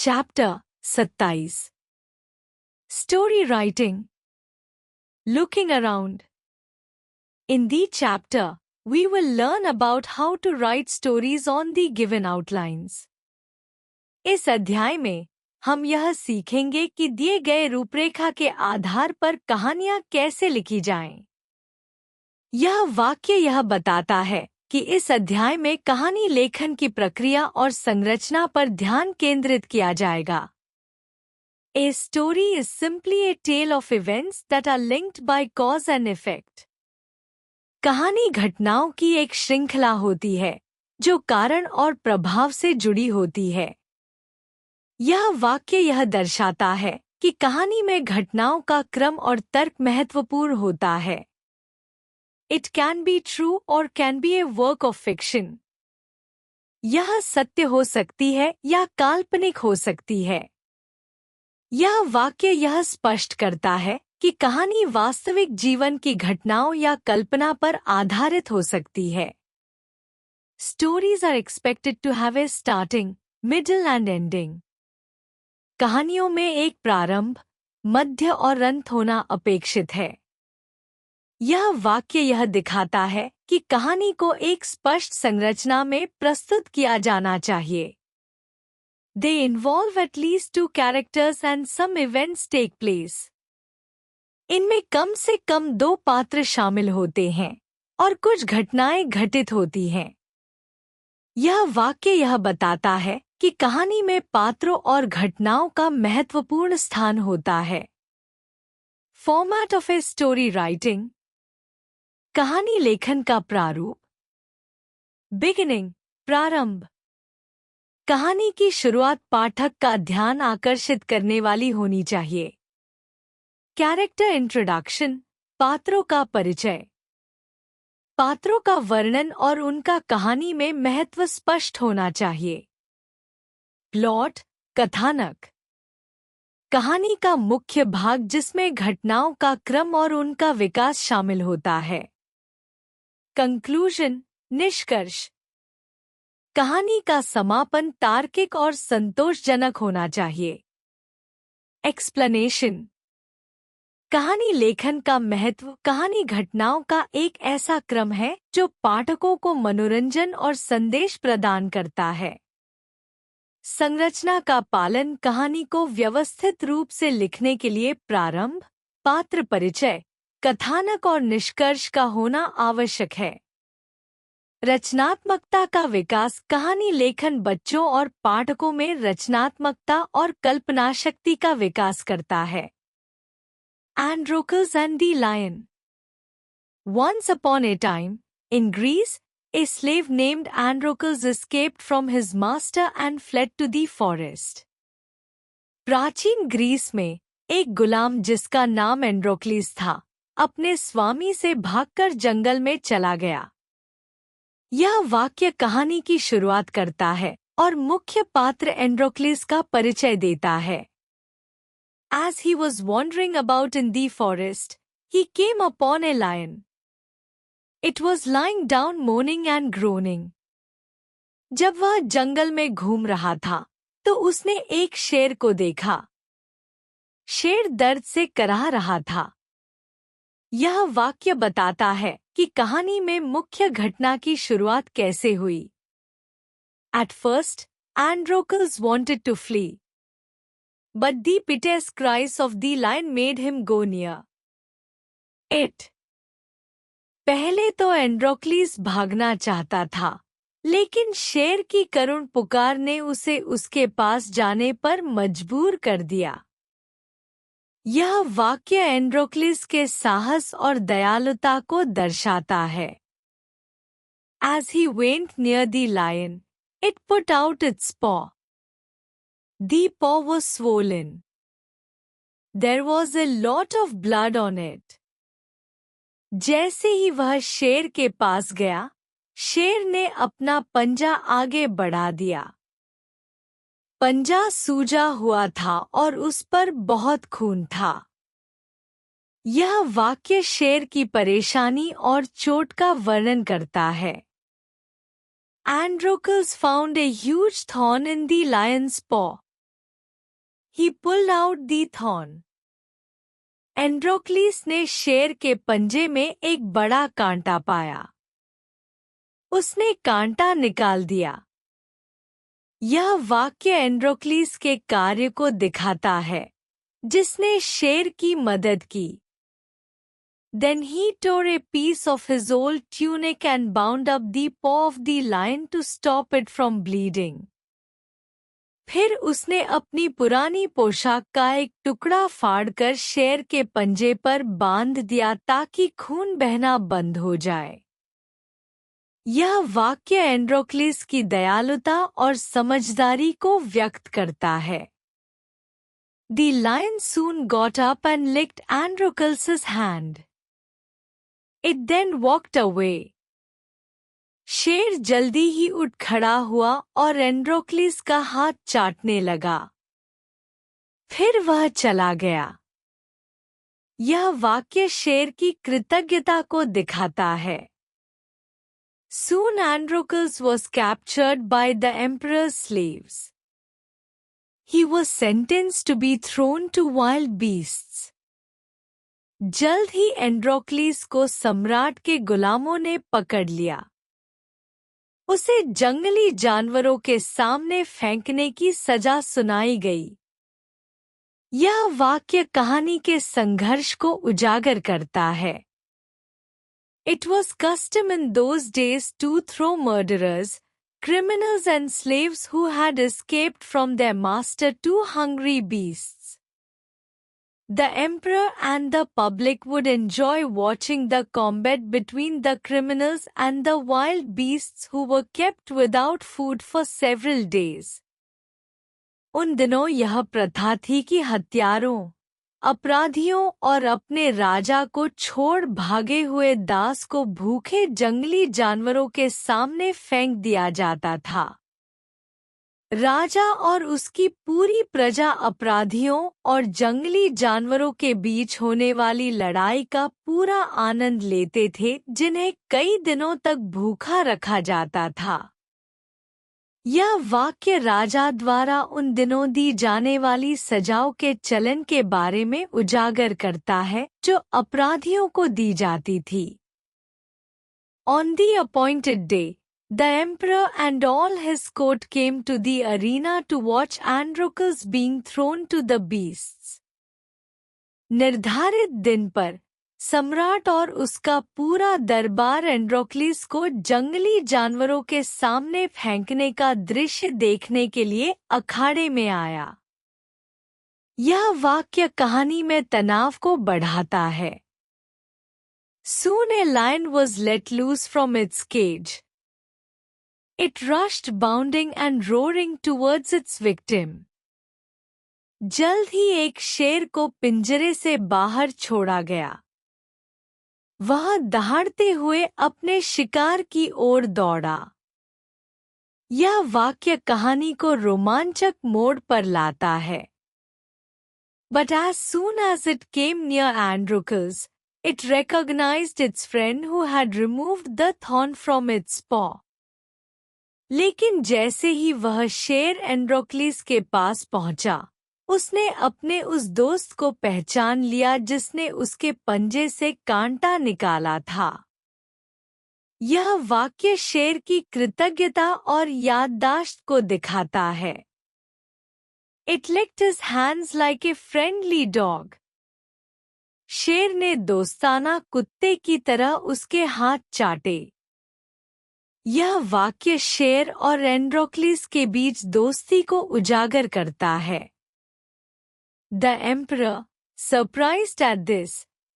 Chapter 27 story writing looking around In the chapter, we will learn about how to write stories on the given outlines. इस अध्याय में हम यह सीखेंगे कि दिए गए रूपरेखा के आधार पर कहानियां कैसे लिखी जाएं। यह वाक्य यह बताता है कि इस अध्याय में कहानी लेखन की प्रक्रिया और संरचना पर ध्यान केंद्रित किया जाएगा। A story is simply a tale of events that are linked by cause and effect. कहानी घटनाओं की एक श्रृंखला होती है जो कारण और प्रभाव से जुड़ी होती है। यह वाक्य यह दर्शाता है कि कहानी में घटनाओं का क्रम और तर्क महत्वपूर्ण होता है। It can be true or can be a work of fiction. यह सत्य हो सकती है या काल्पनिक हो सकती है। यह वाक्य यह स्पष्ट करता है कि कहानी वास्तविक जीवन की घटनाओं या कल्पना पर आधारित हो सकती है। Stories are expected to have a starting, middle and ending. कहानियों में एक प्रारंभ, मध्य और अंत होना अपेक्षित है। यह वाक्य यह दिखाता है कि कहानी को एक स्पष्ट संरचना में प्रस्तुत किया जाना चाहिए। They involve at least 2 characters and some events take place. इनमें कम से कम 2 पात्र शामिल होते हैं और कुछ घटनाएं घटित होती हैं। यह वाक्य यह बताता है कि कहानी में पात्रों और घटनाओं का महत्वपूर्ण स्थान होता है। Format of a story writing. कहानी लेखन का प्रारूप। बिगिनिंग, प्रारंभ। कहानी की शुरुआत पाठक का ध्यान आकर्षित करने वाली होनी चाहिए। कैरेक्टर इंट्रोडक्शन, पात्रों का परिचय। पात्रों का वर्णन और उनका कहानी में महत्व स्पष्ट होना चाहिए। प्लॉट, कथानक। कहानी का मुख्य भाग जिसमें घटनाओं का क्रम और उनका विकास शामिल होता है। कंक्लूजन, निष्कर्ष। कहानी का समापन तार्किक और संतोषजनक होना चाहिए। एक्सप्लेनेशन। कहानी लेखन का महत्व कहानी घटनाओं का एक ऐसा क्रम है जो पाठकों को मनोरंजन और संदेश प्रदान करता है। संरचना का पालन कहानी को व्यवस्थित रूप से लिखने के लिए प्रारंभ, पात्र परिचय, कथानक और निष्कर्ष का होना आवश्यक है। रचनात्मकता का विकास कहानी लेखन बच्चों और पाठकों में रचनात्मकता और कल्पना शक्ति का विकास करता है। Androcles and the Lion. Once upon a time, in Greece, a slave named Androcles escaped from his master and fled to the forest. प्राचीन ग्रीस में एक गुलाम जिसका नाम एंड्रोक्लिस था, अपने स्वामी से भागकर जंगल में चला गया। यह वाक्य कहानी की शुरुआत करता है और मुख्य पात्र एंड्रोक्लिस का परिचय देता है। As he was wandering about in the forest, he came upon a lion. It was lying down moaning and groaning. जब वह जंगल में घूम रहा था, तो उसने एक शेर को देखा। शेर दर्द से कराह रहा था। यह वाक्य बताता है कि कहानी में मुख्य घटना की शुरुआत कैसे हुई। At first, Androcles wanted to flee. But the piteous cries of the lion made him go near it. पहले तो एंड्रोक्लिस भागना चाहता था, लेकिन शेर की करुण पुकार ने उसे उसके पास जाने पर मजबूर कर दिया। यह वाक्य एंड्रोक्लिस के साहस और दयालुता को दर्शाता है। As he went near the lion, it put out its paw. The paw was swollen. There was a lot of blood on it. जैसे ही वह शेर के पास गया, शेर ने अपना पंजा आगे बढ़ा दिया। पंजा सूजा हुआ था और उस पर बहुत खून था। यह वाक्य शेर की परेशानी और चोट का वर्णन करता है। Androcles found a huge thorn in the lion's paw. He pulled out the thorn. Androcles ने शेर के पंजे में एक बड़ा कांटा पाया। उसने कांटा निकाल दिया। यह वाक्य एंड्रोक्लिस के कार्य को दिखाता है, जिसने शेर की मदद की। Then he tore a piece of his old tunic and bound up the paw of the lion to stop it from bleeding. फिर उसने अपनी पुरानी पोशाक का एक टुकड़ा फाड़कर शेर के पंजे पर बांध दिया ताकि खून बहना बंद हो जाए। यह वाक्य एंड्रोक्लिस की दयालुता और समझदारी को व्यक्त करता है। The lion soon got up and licked Androcles' hand. It then walked away. शेर जल्दी ही उठ खड़ा हुआ और एंड्रोक्लिस का हाथ चाटने लगा। फिर वह चला गया। यह वाक्य शेर की कृतज्ञता को दिखाता है। Soon Androcles was captured by the emperor's slaves. He was sentenced to be thrown to wild beasts. जल्द ही एंड्रोक्लिस को सम्राट के गुलामों ने पकड़ लिया। उसे जंगली जानवरों के सामने फेंकने की सजा सुनाई गई। यह वाक्य कहानी के संघर्ष को उजागर करता है। It was custom in those days to throw murderers, criminals and slaves who had escaped from their master to hungry beasts. The emperor and the public would enjoy watching the combat between the criminals and the wild beasts who were kept without food for several days. उन दिनों यह प्रथा थी कि हत्यारों, अपराधियों और अपने राजा को छोड़ भागे हुए दास को भूखे जंगली जानवरों के सामने फेंक दिया जाता था। राजा और उसकी पूरी प्रजा अपराधियों और जंगली जानवरों के बीच होने वाली लड़ाई का पूरा आनंद लेते थे, जिन्हें कई दिनों तक भूखा रखा जाता था। यह वाक्य राजा द्वारा उन दिनों दी जाने वाली सजाओं के चलन के बारे में उजागर करता है, जो अपराधियों को दी जाती थी। On the appointed day, the emperor and all his court came to the arena to watch Androcles being thrown to the beasts. निर्धारित दिन पर सम्राट और उसका पूरा दरबार एंड्रोक्लिस को जंगली जानवरों के सामने फेंकने का दृश्य देखने के लिए अखाड़े में आया। यह वाक्य कहानी में तनाव को बढ़ाता है। Soon a lion was let loose from its cage. It rushed bounding and roaring towards its victim. जल्द ही एक शेर को पिंजरे से बाहर छोड़ा गया। वह दहाड़ते हुए अपने शिकार की ओर दौड़ा। यह वाक्य कहानी को रोमांचक मोड़ पर लाता है। But as soon as it came near Androcles, it recognized its friend who had removed the thorn from its paw. लेकिन जैसे ही वह शेर एंड्रोक्लिस के पास पहुंचा, उसने अपने उस दोस्त को पहचान लिया जिसने उसके पंजे से कांटा निकाला था। यह वाक्य शेर की कृतज्ञता और याददाश्त को दिखाता है। It licked his hands like a friendly dog. शेर ने दोस्ताना कुत्ते की तरह उसके हाथ चाटे। यह वाक्य शेर और एंड्रोक्लिस के बीच दोस्ती को उजागर करता है। The emperor, surprised at this,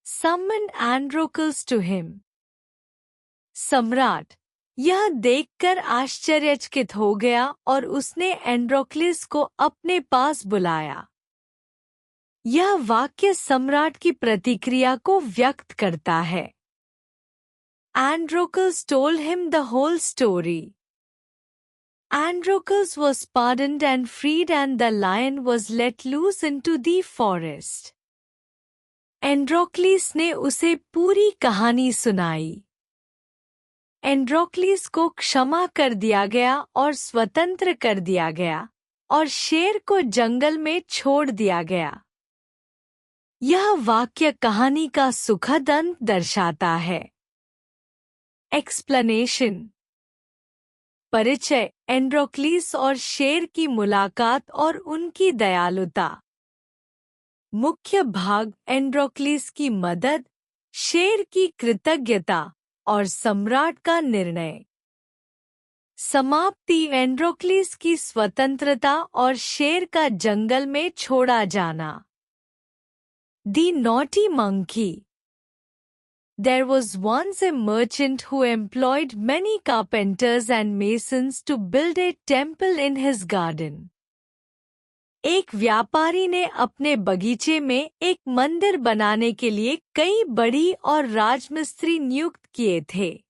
summoned Androcles to him. सम्राट यह देखकर आश्चर्यचकित हो गया और उसने एंड्रोक्लिस को अपने पास बुलाया। यह वाक्य सम्राट की प्रतिक्रिया को व्यक्त करता है। Androcles told him the whole story. Androcles was pardoned and freed and the lion was let loose into the forest. Androcles ने उसे पूरी कहानी सुनाई। एंड्रोक्लिस को क्षमा कर दिया गया और स्वतंत्र कर दिया गया, और शेर को जंगल में छोड़ दिया गया। यह वाक्य कहानी का सुखद अंत दर्शाता है। एक्सप्लेनेशन। परिचय, एंड्रोक्लीस और शेर की मुलाकात और उनकी दयालुता। मुख्य भाग, एंड्रोक्लीस की मदद, शेर की कृतज्ञता और सम्राट का निर्णय। समाप्ति, एंड्रोक्लीस की स्वतंत्रता और शेर का जंगल में छोड़ा जाना। The naughty monkey. There was once a merchant who employed many carpenters and masons to build a temple in his garden. एक व्यापारी ने अपने बगीचे में एक मंदिर बनाने के लिए कई बड़ी और राजमिस्त्री नियुक्त किए थे।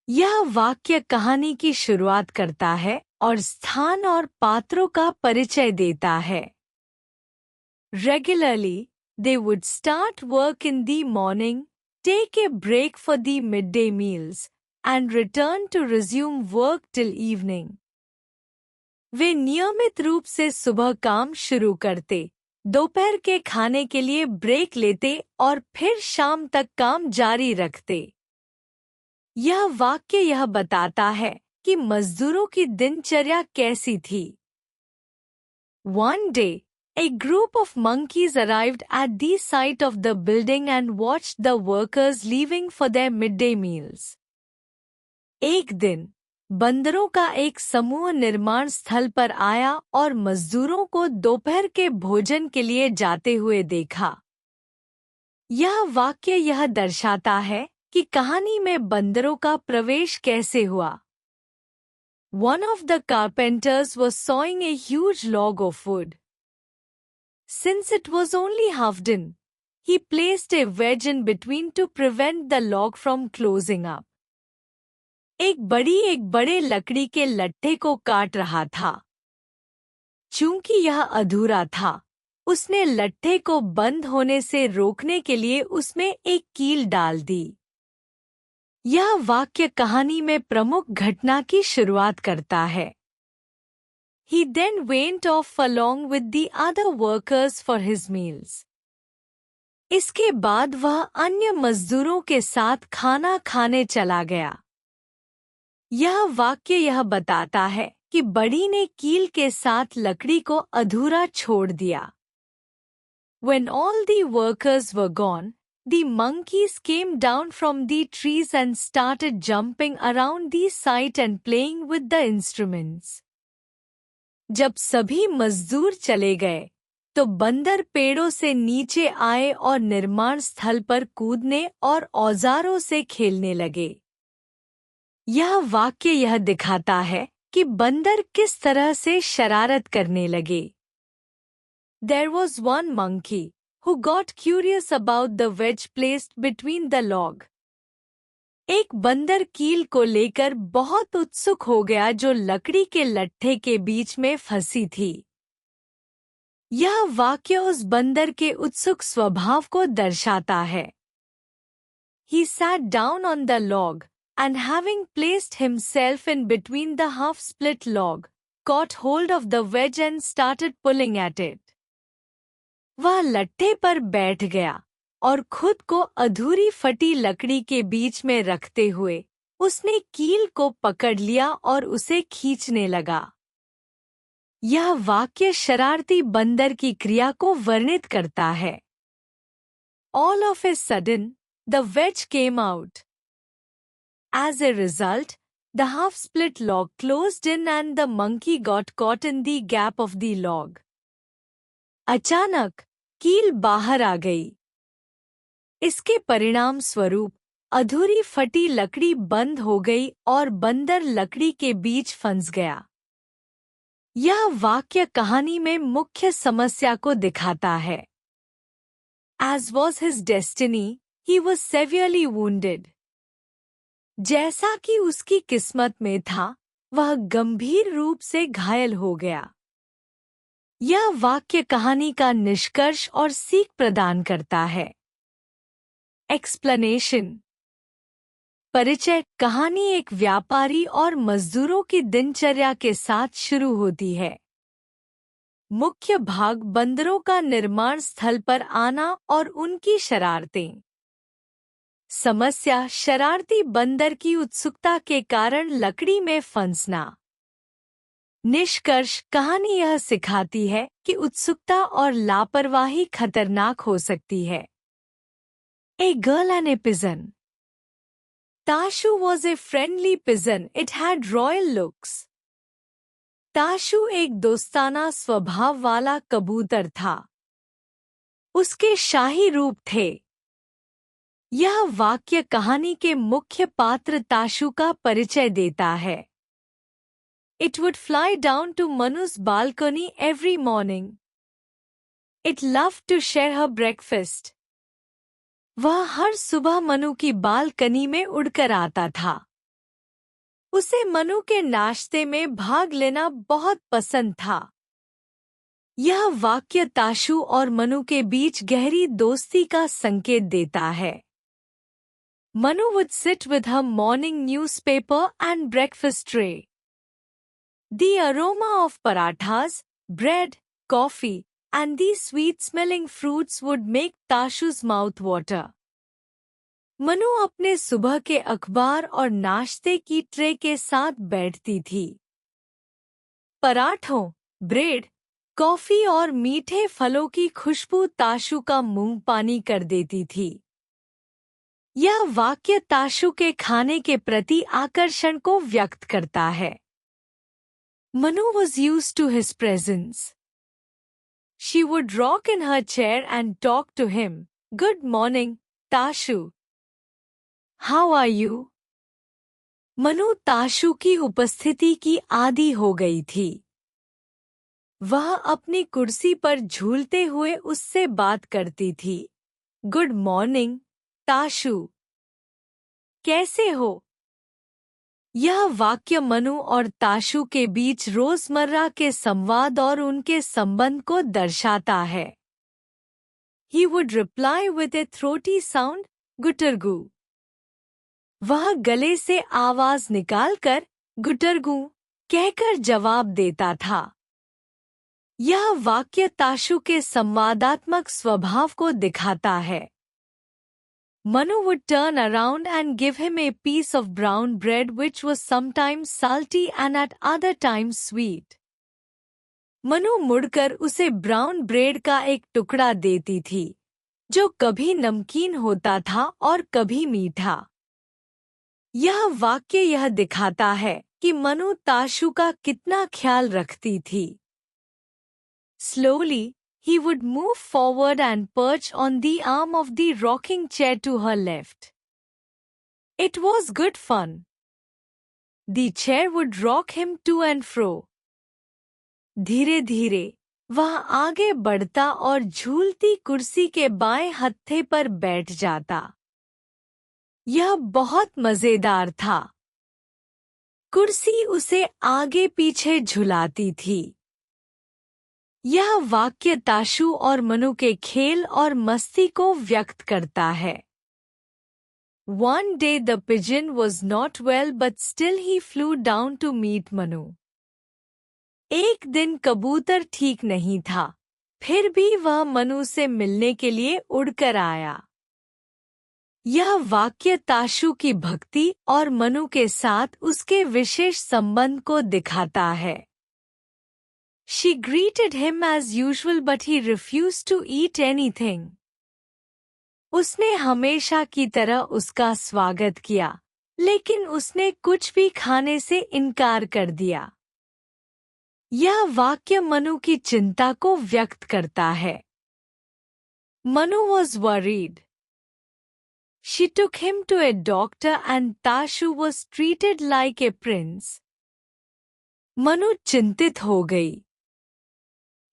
यह वाक्य कहानी की शुरुआत करता है और स्थान और पात्रों का परिचय देता है। Regularly, they would start work in the morning, take a break for the midday meals, and return to resume work till evening. वे नियमित रूप से सुबह काम शुरू करते, दोपहर के खाने के लिए ब्रेक लेते और फिर शाम तक काम जारी रखते। यह वाक्य यह बताता है कि मजदूरों की दिनचर्या कैसी थी। One day, a group of monkeys arrived at the site of the building and watched the workers leaving for their midday meals. एक दिन बंदरों का एक समूह निर्माण स्थल पर आया और मजदूरों को दोपहर के भोजन के लिए जाते हुए देखा। यह वाक्य यह दर्शाता है कि कहानी में बंदरों का प्रवेश कैसे हुआ। One of the carpenters was sawing a huge log of wood. Since it was only half done, he placed a wedge in between to prevent the log from closing up. एक बड़े लकड़ी के लट्ठे को काट रहा था। चूंकि यह अधूरा था, उसने लट्ठे को बंद होने से रोकने के लिए उसमें एक कील डाल दी। यह वाक्य कहानी में प्रमुख घटना की शुरुआत करता है। He then went off along with the other workers for his meals. इसके बाद वह अन्य मजदूरों के साथ खाना खाने चला गया। यह वाक्य यह बताता है कि बड़ी ने कील के साथ लकड़ी को अधूरा छोड़ दिया। When all the workers were gone, the monkeys came down from the trees and started jumping around the site and playing with the instruments. जब सभी मजदूर चले गए, तो बंदर पेड़ों से नीचे आए और निर्माण स्थल पर कूदने और औजारों से खेलने लगे। यह वाक्य यह दिखाता है कि बंदर किस तरह से शरारत करने लगे। There was one monkey who got curious about the wedge placed between the log. एक बंदर कील को लेकर बहुत उत्सुक हो गया जो लकड़ी के लट्ठे के बीच में फंसी थी। यह वाक्य उस बंदर के उत्सुक स्वभाव को दर्शाता है। He sat down on the log and having placed himself in between the half-split log, caught hold of the wedge and started pulling at it. वह लट्ठे पर बैठ गया और खुद को अधूरी फटी लकड़ी के बीच में रखते हुए उसने कील को पकड़ लिया और उसे खींचने लगा। यह वाक्य शरारती बंदर की क्रिया को वर्णित करता है। All of a sudden, the wedge came out. As a result, the half-split log closed in and the monkey got caught in the gap of the log. अचानक कील बाहर आ गई। इसके परिणाम स्वरूप अधूरी फटी लकड़ी बंद हो गई और बंदर लकड़ी के बीच फंस गया। यह वाक्य कहानी में मुख्य समस्या को दिखाता है। As was his destiny, he was severely wounded. जैसा कि उसकी किस्मत में था, वह गंभीर रूप से घायल हो गया। यह वाक्य कहानी का निष्कर्ष और सीख प्रदान करता है। एक्सप्लेनेशन। परिचय। कहानी एक व्यापारी और मजदूरों की दिनचर्या के साथ शुरू होती है। मुख्य भाग बंदरों का निर्माण स्थल पर आना और उनकी शरारतें। समस्या शरारती बंदर की उत्सुकता के कारण लकड़ी में फंसना। निष्कर्ष कहानी यह सिखाती है कि उत्सुकता और लापरवाही खतरनाक हो सकती है। A girl and a pigeon. Tashu was a friendly pigeon. It had royal looks. Tashu एक दोस्ताना स्वभाव वाला कबूतर था। उसके शाही रूप थे। यह वाक्य कहानी के मुख्य पात्र ताशु का परिचय देता है। It would fly down to Manu's balcony every morning. It loved to share her breakfast. वह हर सुबह मनु की बालकनी में उड़कर आता था। उसे मनु के नाश्ते में भाग लेना बहुत पसंद था। यह वाक्य ताशु और मनु के बीच गहरी दोस्ती का संकेत देता है। Manu would sit with her morning newspaper and breakfast tray. The aroma of parathas, bread, coffee, and these sweet-smelling fruits would make Tashu's mouth water. Manu अपने सुबह के अखबार और नाश्ते की ट्रे के साथ बैठती थी। पराठों, ब्रेड, कॉफी और मीठे फलों की खुशबू ताशु का मुंह पानी कर देती थी। यह वाक्य ताशु के खाने के प्रति आकर्षण को व्यक्त करता है। Manu was used to his presence. She would rock in her chair and talk to him. Good morning, Tashu. How are you? Manu Tashu की उपस्थिति की आदी हो गई थी। वह अपनी कुर्सी पर झूलते हुए उससे बात करती थी। Good morning, Tashu. कैसे हो? यह वाक्य मनु और ताशु के बीच रोजमर्रा के संवाद और उनके संबंध को दर्शाता है। He would reply with a throaty sound, गुटरगू। वह गले से आवाज निकालकर गुटरगू कहकर जवाब देता था। यह वाक्य ताशु के संवादात्मक स्वभाव को दिखाता है। Manu would turn around and give him a piece of brown bread which was sometimes salty and at other times sweet. Manu मुड़कर उसे ब्राउन ब्रेड का एक टुकड़ा देती थी, जो कभी नमकीन होता था और कभी मीठा। यह वाक्य यह दिखाता है कि मनु ताशु का कितना ख्याल रखती थी। Slowly, he would move forward and perch on the arm of the rocking chair to her left. It was good fun. The chair would rock him to and fro. धीरे-धीरे, वह आगे बढ़ता और झूलती कुर्सी के बाएं हत्थे पर बैठ जाता। यह बहुत मजेदार था। कुर्सी उसे आगे पीछे झुलाती थी। यह वाक्य ताशु और मनु के खेल और मस्ती को व्यक्त करता है। One day the pigeon was not well but still he flew down to meet Manu. एक दिन कबूतर ठीक नहीं था, फिर भी वह मनु से मिलने के लिए उड़कर आया। यह वाक्य ताशु की भक्ति और मनु के साथ उसके विशेष संबंध को दिखाता है। She greeted him as usual but he refused to eat anything. उसने हमेशा की तरह उसका स्वागत किया, लेकिन उसने कुछ भी खाने से इनकार कर दिया। यह वाक्य मनु की चिंता को व्यक्त करता है। Manu was worried. She took him to a doctor and Tashu was treated like a prince. Manu चिंतित हो गई।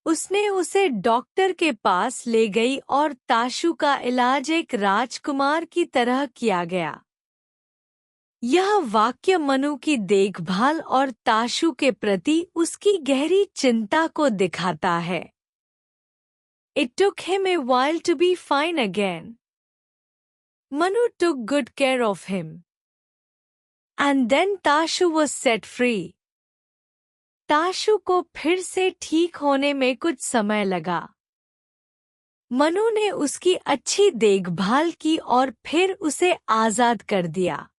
उसने उसे डॉक्टर के पास ले गई और ताशु का इलाज एक राजकुमार की तरह किया गया। यह वाक्य मनु की देखभाल और ताशु के प्रति उसकी गहरी चिंता को दिखाता है। It took him a while to be fine again. Manu took good care of him. And then Tashu was set free. Tashu को फिर से ठीक होने में कुछ समय लगा। मनु ने उसकी अच्छी देखभाल की और फिर उसे आजाद कर दिया।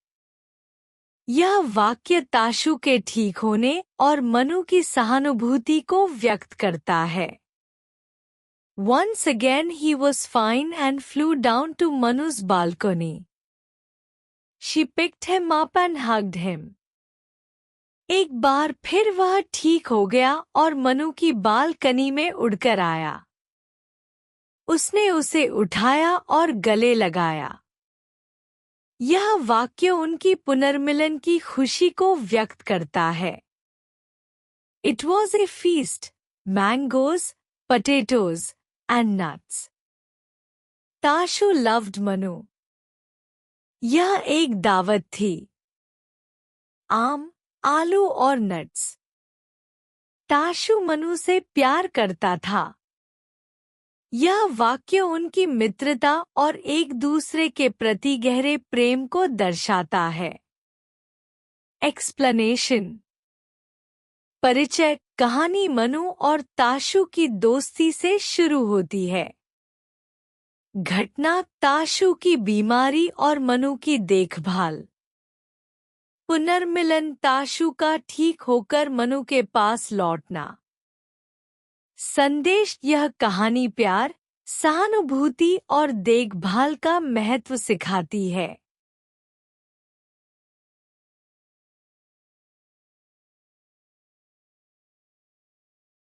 यह वाक्य ताशु के ठीक होने और मनु की सहानुभूति को व्यक्त करता है। Once again he was fine and flew down to Manu's balcony. She picked him up and hugged him. एक बार फिर वह ठीक हो गया और मनु की बालकनी में उड़कर आया। उसने उसे उठाया और गले लगाया। यह वाक्य उनकी पुनर्मिलन की खुशी को व्यक्त करता है। It was a feast, mangoes, potatoes, and nuts. Tashu loved Manu. यह एक दावत थी। आम, आलू और नट्स। ताशु मनु से प्यार करता था। यह वाक्य उनकी मित्रता और एक दूसरे के प्रति गहरे प्रेम को दर्शाता है। एक्सप्लेनेशन। परिचय। कहानी मनु और ताशु की दोस्ती से शुरू होती है। घटना। ताशु की बीमारी और मनु की देखभाल। पुनर्मिलन। ताशु का ठीक होकर मनु के पास लौटना। संदेश। यह कहानी प्यार, सहानुभूति और देखभाल का महत्व सिखाती है।